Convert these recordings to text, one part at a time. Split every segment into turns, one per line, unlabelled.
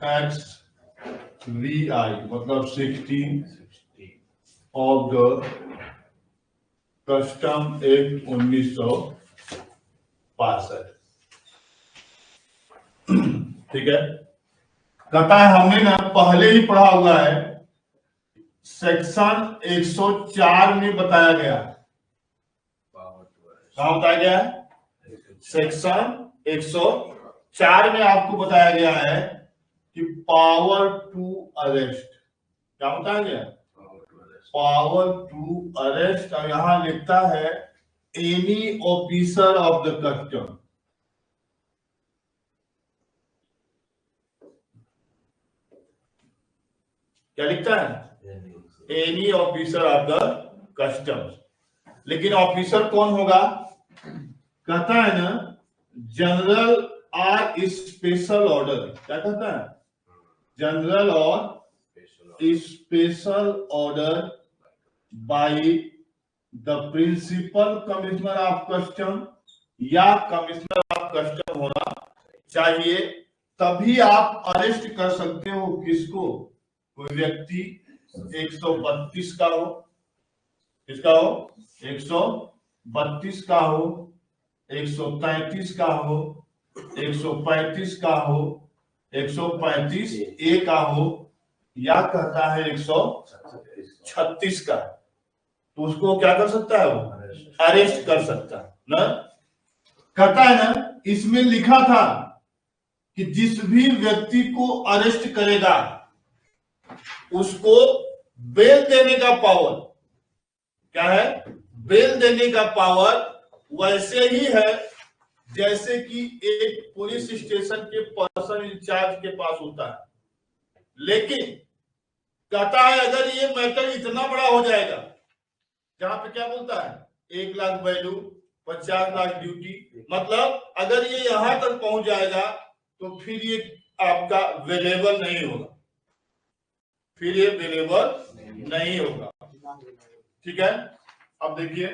X we आई मतलब 16 of the custom act 1962। ठीक है, कहता है हमने ना पहले ही पढ़ा हुआ है, सेक्शन 104 में बताया गया। कहा बताया गया है? सेक्शन 104 में आपको बताया गया है कि पावर टू अरेस्ट, क्या बताया गया? Power to arrest. और यहां लिखता है any officer of the custom. क्या लिखता है? Any officer of the customs. लेकिन ऑफिसर कौन होगा? कहता है ना जनरल और स्पेशल ऑर्डर। क्या कहता है? जनरल और special order by the principal commissioner of custom या कमिश्नर ऑफ कस्टम होना चाहिए, तभी आप अरेस्ट कर सकते हो। किसको? कोई व्यक्ति 132 का हो, किसका हो? 132 का हो, 133 का हो, 135 का हो, 135 ए का हो, या कहता है 136 का, तो उसको क्या कर सकता है? वो अरेस्ट कर सकता है ना। कहता है ना इसमें लिखा था कि जिस भी व्यक्ति को अरेस्ट करेगा उसको बेल देने का पावर, क्या है? बेल देने का पावर वैसे ही है जैसे कि एक पुलिस स्टेशन के पर्सन इंचार्ज के पास होता है। लेकिन कहता है अगर ये मैटर इतना बड़ा हो जाएगा, जहां पे क्या बोलता है 1 लाख वैल्यू 50 लाख ड्यूटी, मतलब अगर ये यहां तक पहुंच जाएगा तो फिर ये आपका अवेलेबल नहीं होगा, फिर ये अवेलेबल नहीं होगा। ठीक है, अब देखिए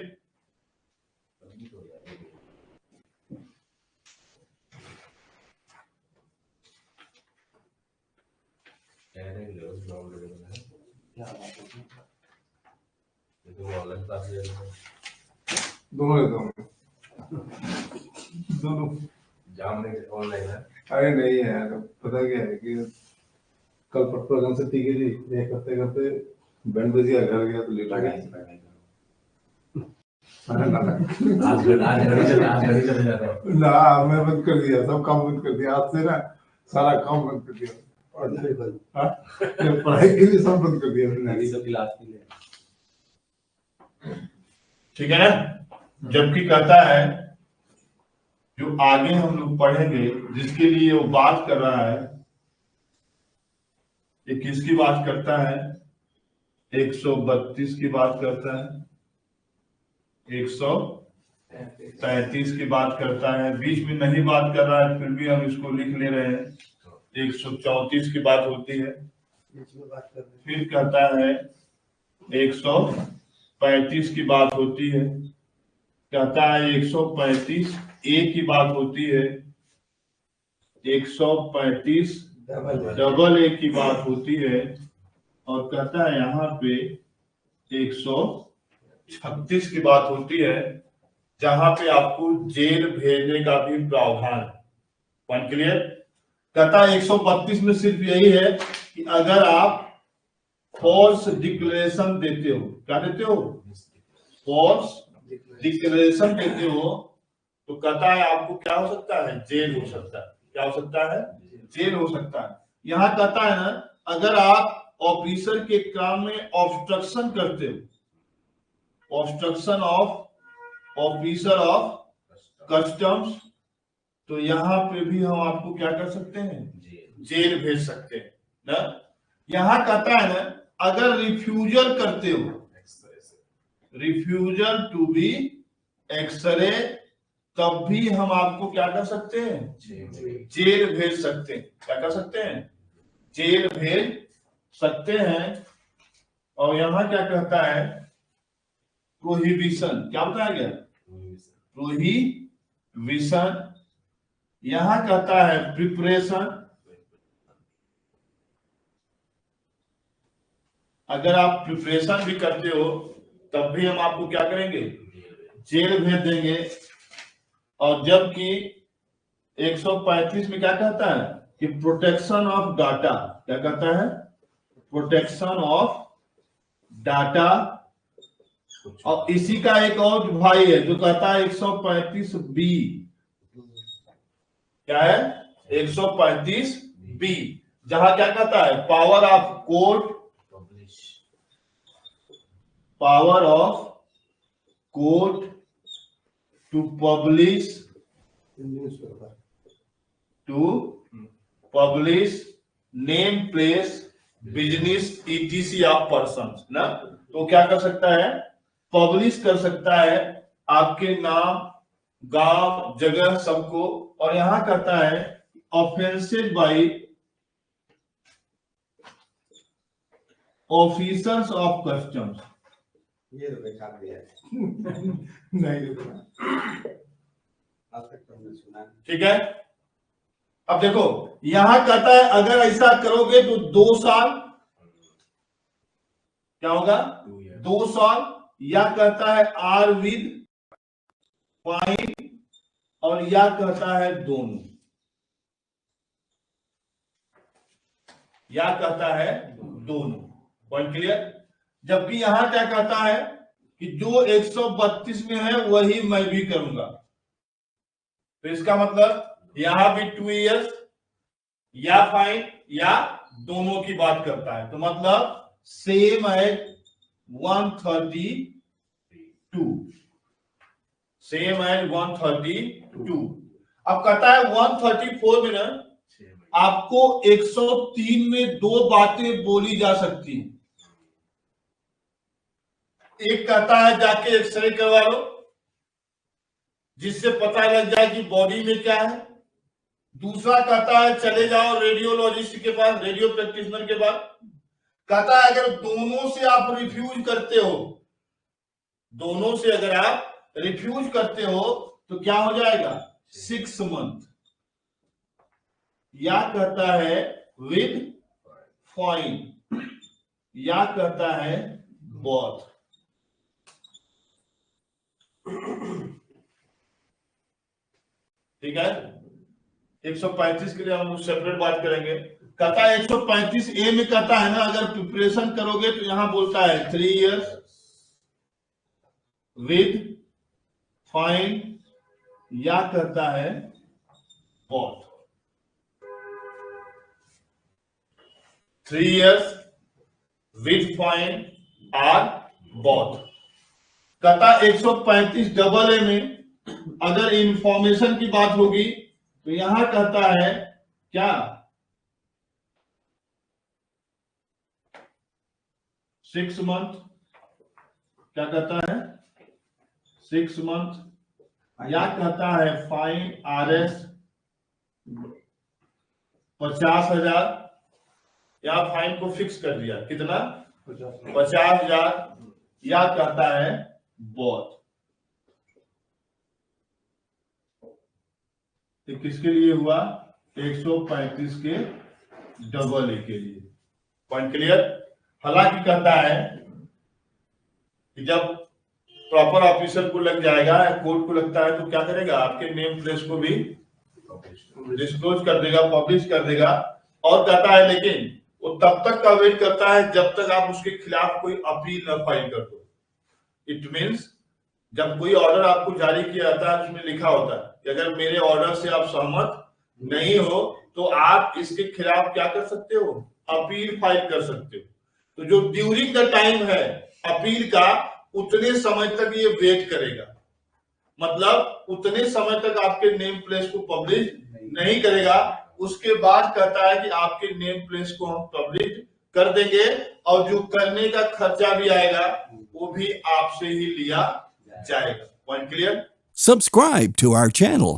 दोनों
जाम नहीं ऑनलाइन है।
अरे नहीं है यार, पता क्या है कि कल परसों से टीके जी ये करते करते बैंड बजिया घर गया तो लेट आ गया।
आज घर ही चले जाता हूँ।
ना मैं बंद कर दिया, सब काम बंद कर दिया, आज से ना सारा काम बंद कर दिया। पढ़ाई के लिए सब बंद कर दिया मैंने,
सब क्लास के लिए।
ठीक है ना। जबकि कहता है जो आगे हम लोग पढ़ेंगे जिसके लिए वो बात कर रहा है, ये किसकी बात करता है? 132 की बात करता है, 133 की बात करता है, बीच में नहीं बात कर रहा है फिर भी हम इसको लिख ले रहे हैं। 134 की बात होती है, फिर कहता है 135 की बात होती है, कहता है 135 ए की बात होती है, 135 डबल ए की बात होती है, और कहता है यहाँ पे 136 की बात होती है, जहां पे आपको जेल भेजने का भी प्रावधान है। Point clear? कहता है 132 में सिर्फ यही है कि अगर आप फॉल्स डिक्लेरेशन देते हो, क्या देते हो? फॉल्स डिक्लेरेशन देते हो, तो कहता है आपको क्या हो सकता है? जेल हो सकता है। क्या हो सकता है? जेल हो सकता है। यहां कहता है ना अगर आप ऑफिसर के काम में ऑब्स्ट्रक्शन करते हो, obstruction of officer of customs, तो यहां पे भी हम आपको क्या कर सकते हैं? जेल भेज सकते हैं ना। यहां कहता है ना अगर रिफ्यूजल करते हो, रिफ्यूजल टू बी एक्सरे, तब भी हम आपको क्या कर सकते हैं? जेल भेज सकते हैं। क्या कर सकते हैं? जेल भेज सकते हैं। और यहां क्या कहता है? प्रोहिबिशन। क्या बताया गया? प्रोहिबिशन। यहां कहता है प्रिपरेशन, अगर आप प्रिपरेशन भी करते हो तब भी हम आपको क्या करेंगे, जेल भेज देंगे। और जबकि 135 में क्या कहता है कि प्रोटेक्शन ऑफ डाटा, क्या कहता है, प्रोटेक्शन ऑफ डाटा। और इसी का एक और भाई है जो कहता है 135B, क्या है 135B, जहां क्या कहता है power of court, power of court to publish, name place business ETC of person ना। तो क्या कर सकता है, पब्लिश कर सकता है आपके नाम, गांव, जगह सबको। और यहां कहता है offences by officers of customs.
ये तो बेकार दिया है।
नहीं
आज तक तो हमने सुना नहीं।
ठीक है, अब देखो यहां कहता है अगर ऐसा करोगे तो 2 साल, क्या होगा 2 साल, या कहता है आर विद फाइन, और या कहता है दोनों, या कहता है दोनों। Point clear. जबकि यहां क्या कहता है कि जो 132 में है वही मैं भी करूंगा। तो इसका मतलब यहां भी 2 इयर्स या फाइन या दोनों की बात करता है। तो मतलब सेम एज 132, सेम एज 132। अब कहता है 134 में ना आपको 103 में 2 बातें बोली जा सकती हैं। एक कहता है जाके एक्सरे करवा लो जिससे पता लग जाए कि बॉडी में क्या है। दूसरा कहता है चले जाओ रेडियोलॉजिस्ट के पास, रेडियो प्रैक्टिशनर के पास। कहता है अगर दोनों से आप रिफ्यूज करते हो, दोनों से अगर आप रिफ्यूज करते हो तो क्या हो जाएगा 6 मंथ। या कहता है विद फाइन, या कहता है बोथ। ठीक है, 135 के लिए हम सेपरेट बात करेंगे। कहता है 135A में कहता है ना अगर प्रिपरेशन करोगे तो यहां बोलता है 3 इयर्स विद फाइन, या कहता है बोथ। 3 इयर्स विद फाइन और बोथ। कहता 135AA में अगर इंफॉर्मेशन की बात होगी तो यहां कहता है क्या 6 मंथ, क्या कहता है 6 मंथ, या कहता है फाइन RS 50,000, या फाइन को फिक्स कर दिया कितना 50,000, या कहता है बोथ। तो किसके लिए हुआ 135 के AA के लिए। Point clear. हालांकि कहता है कि जब प्रॉपर ऑफिसर को लग जाएगा, कोर्ट को लगता है तो क्या करेगा आपके नेम प्लेस को भी डिस्क्लोज कर देगा, पब्लिश कर देगा। और कहता है लेकिन वो तब तक का वेट करता है जब तक आप उसके खिलाफ कोई अपील न फाइल कर दो। इट मीन्स जब कोई ऑर्डर आपको जारी किया जाता है उसमें लिखा होता है कि अगर मेरे ऑर्डर से आप सहमत नहीं हो तो आप इसके खिलाफ क्या कर सकते हो, अपील फाइल कर सकते हो। तो जो ड्यूरिंग द टाइम है अपील का उतने समय तक ये वेट करेगा, मतलब उतने समय तक आपके नेम प्लेस को पब्लिश नहीं करेगा। उसके बाद कहता है कि आपके नेम प्लेस को हम पब्लिश कर देंगे और जो करने का खर्चा भी आएगा वो भी आपसे ही लिया जाएगा। Point clear.
Subscribe to our channel